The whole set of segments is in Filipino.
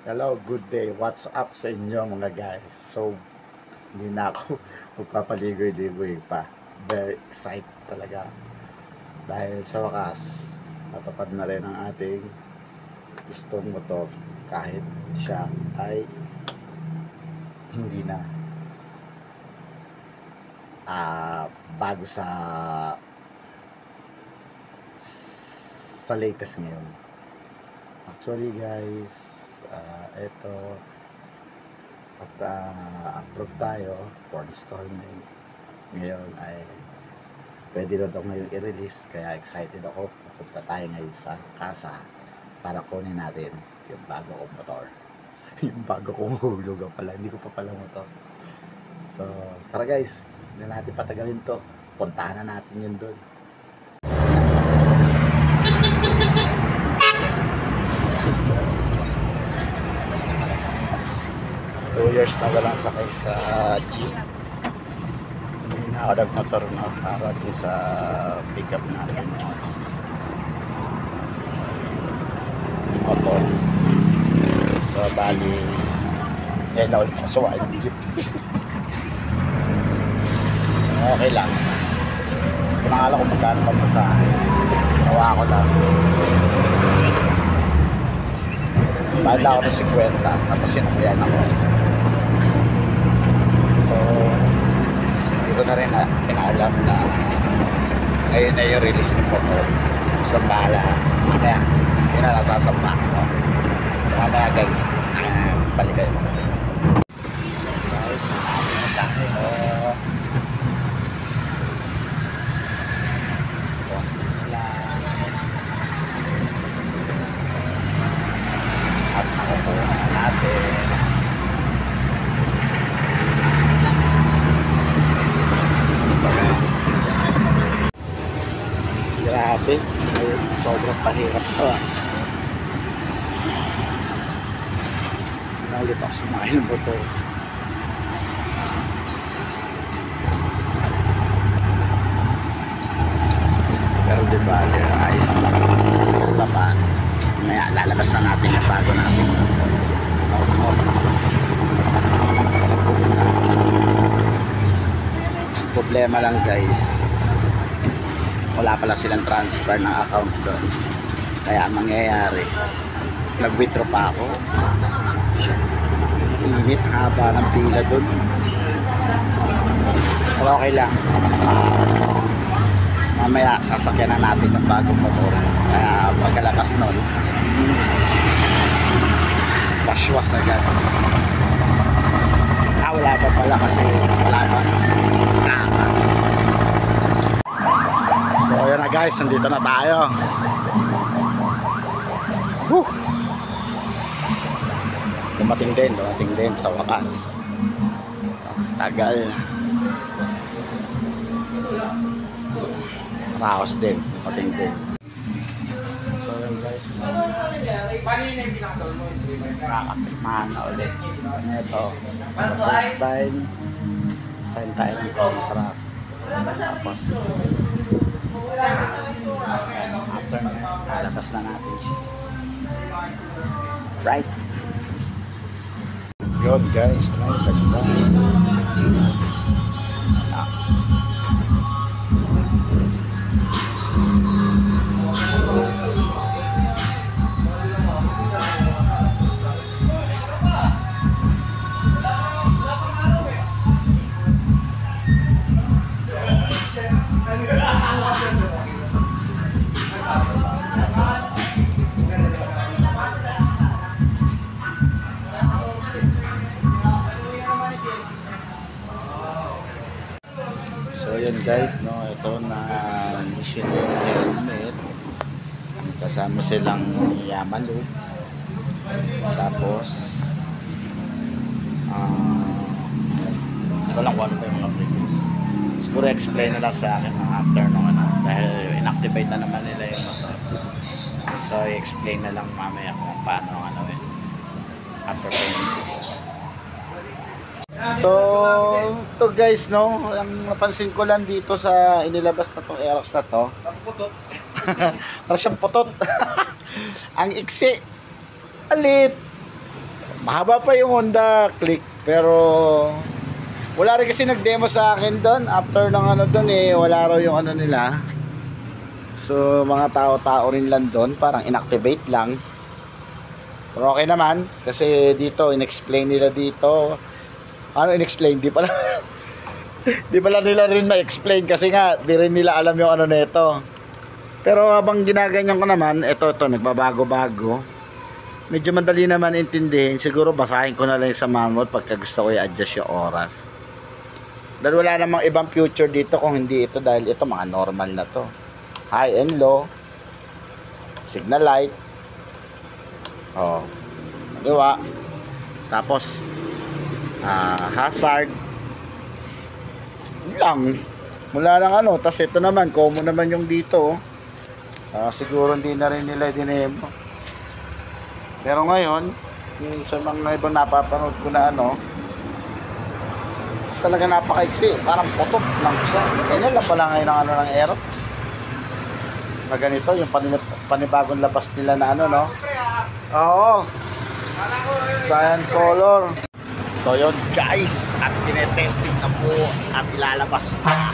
Hello, good day. What's up sa inyo mga guys? So, hindi na ako magpapaligoy-ligoy pa. Very excited talaga. Dahil sa wakas, natapad na rin ang ating gustong motor. Kahit siya ay hindi na bago sa latest ngayon. Actually guys, ito at approve tayo for installment. Ngayon ay pwede na daw ngayon i-release, kaya excited ako. Pupunta tayo ngayon sa kasa para kunin natin yung bago kong motor. Yung bago kong hulugan pala, hindi ko pa pala motor. So tara guys, hindi natin patagalin to, puntahan na natin yun doon. 2 years na walang sakay sa jeep. Hindi na ako nagmotor na para din sa pickup natin. Motor. So bali, na ulit ako sa jeep. Okay lang. Pinakala ko magkano pa pa sa nawa ko lang. Bahal ako ng 50, tapos sinakyan ako. So, hindi ko na rin pinaalam na ngayon na yung release ng motor. So, bahala. Mamaya, hindi na nasasamba ako. Mamaya guys, balik kayo. Guys, at nakukuha natin. Grabe, sobrang pahirap to Naulit ako sumakay ng motor. Pero diba, ayos lang sa taban. Maya lalabas na natin yung bago natin sa pupunta. Problema lang guys, wala pala silang transfer ng account doon. Kaya ang mangyayari, nag-withdraw pa ako. Init, haba ng pila doon. Pero okay lang, mamaya sasakyan na natin yung bagong motor. Kaya pagkalabas nun, paswas agad. Wala pa pala kasi wala pa. So yun na guys, nandito na tayo. Dumating din sa wakas. Tagal. Raos din, dumating din. So yun guys, nakakapirmahan na ulit. Ito, first time sign tayo ng contract. Tapos after na, lalabas na natin siya. Right? Yun guys, ganda. So yun guys, no, ito na mission helmet. Kasama silang Yamalu. Tapos walang kung ano pa yung mga previous. Siguro explain na lang sa akin after nung dahil inactivate na naman nila yung motor. So i-explain na lang mamaya kung paano after payment siguro. So, to guys, no, ang napansin ko lang dito sa inilabas na tong Aerox na to. Para siyang putot. Ang iksi. Alit. Mahaba pa yung Honda Click, pero wala rin kasi nag-demo sa akin doon. After ng ano doon wala raw yung ano nila. So mga tao-tao rin lang doon, parang inactivate lang. Pero okay naman kasi dito inexplain nila dito. Ano inexplain? Di pala di pala nila rin ma-explain kasi nga di rin nila alam yung ano nito. Pero habang ginaganyan ko naman, ito nagbabago-bago. Medyo madali naman intindihin. Siguro basahin ko na lang sa manual pagka gusto ko i-adjust yung oras. Dahil wala namang ibang future dito kung hindi ito, dahil ito mga normal na to. High and low, signal light, diba? Tapos hazard lang, mula lang ano. Tapos ito naman, common naman yung dito. Siguro hindi na rin nila dinemo. Pero ngayon, yung sa mga ibang napapanood ko na ano, talaga napakaiksi, parang putok lang siya. Ganyan lang pala ngayon ang ano ng Aerox na ganito, yung panibagong labas nila na ano, no? Oo, cyan color. So yun guys, at tinetesting na po at ilalabas na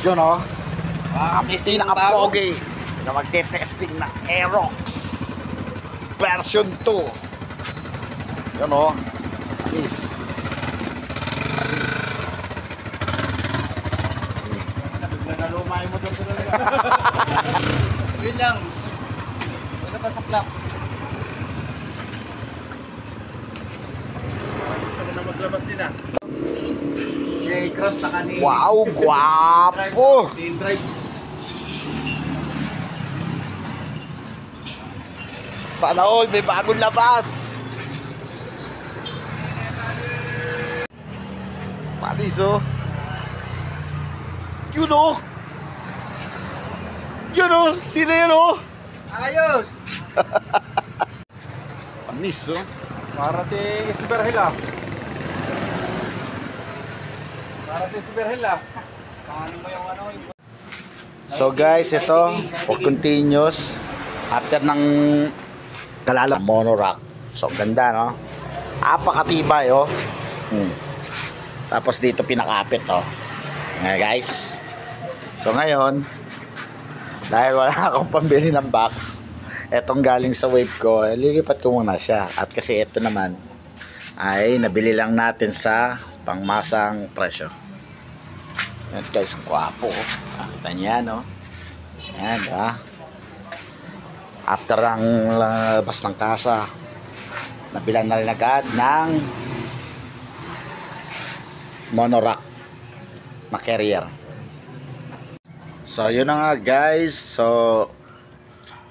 yun, no? Kami pinaka-pogi na magte-testing na Aerox version 2 yun, no? Please nalumay mo doon sa yun lang. Wala pa saklap. Gusto na maglabas din ah. J-Cross sa kanina. Wow, guwapo! Drive. Sana all, may bagong labas. Panis, oh. Yun, oh. Yun, oh. Sino yun, oh? Ayos! Panis, oh. Parating Isberhil, ah. Parating Isberhil, ah. Paano mo yung ano? So guys, ito for continuous after ng kalala monorack. So ganda, no? Apakatibay, oh. Tapos dito pinakapit, oh. Ngayon guys, so ngayon dahil wala akong pambili ng box, etong galing sa wave ko, lilipat ko muna siya. At kasi ito naman ay nabili lang natin sa pangmasang presyo. Yan guys, ang kwapo, nakita niya, no? Yan, diba? After ang labas ng kasa, nabilan na rin agad ng monorack na carrier. So yun na nga guys, so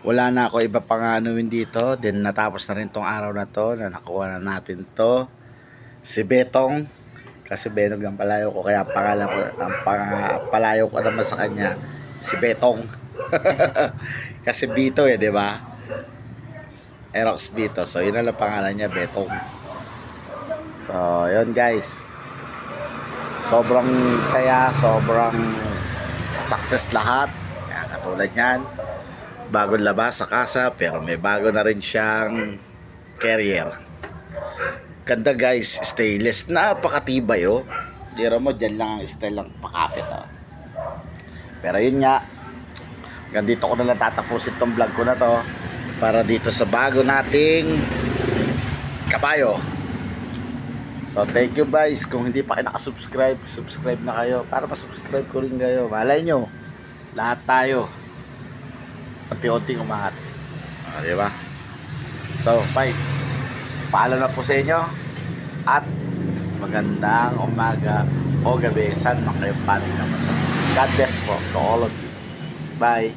wala na ako iba pang anuin dito. Then natapos na rin tong araw na to, na nakuha na natin to si Betong, kasi Benog ang palayo ko, kaya ang pangalan ko, ang palayo ko naman sa kanya si Betong. Kasi Bito di ba? Aerox Bito, so yun na lang pangalan niya, Betong. So yun guys, sobrang saya, sobrang success lahat. Kaya katulad yan, bagong labas sa kasa, pero may bago na rin siyang carrier. Ganda guys, stainless, napakatibay, oh. Dira mo, dyan lang ang style lang pakapit, oh. Pero yun nga, ganito ko na lang tatapusin tong vlog ko na to, para dito sa bago nating kabayo. So thank you guys. Kung hindi pa kayo nakasubscribe, subscribe na kayo para masubscribe ko rin kayo. Malay nyo, lahat tayo unti-unting umangat, diba? So bye, paalam na po sa inyo, at magandang umaga o gabi, saan man kayo panig naman. God bless po to all of you. Bye.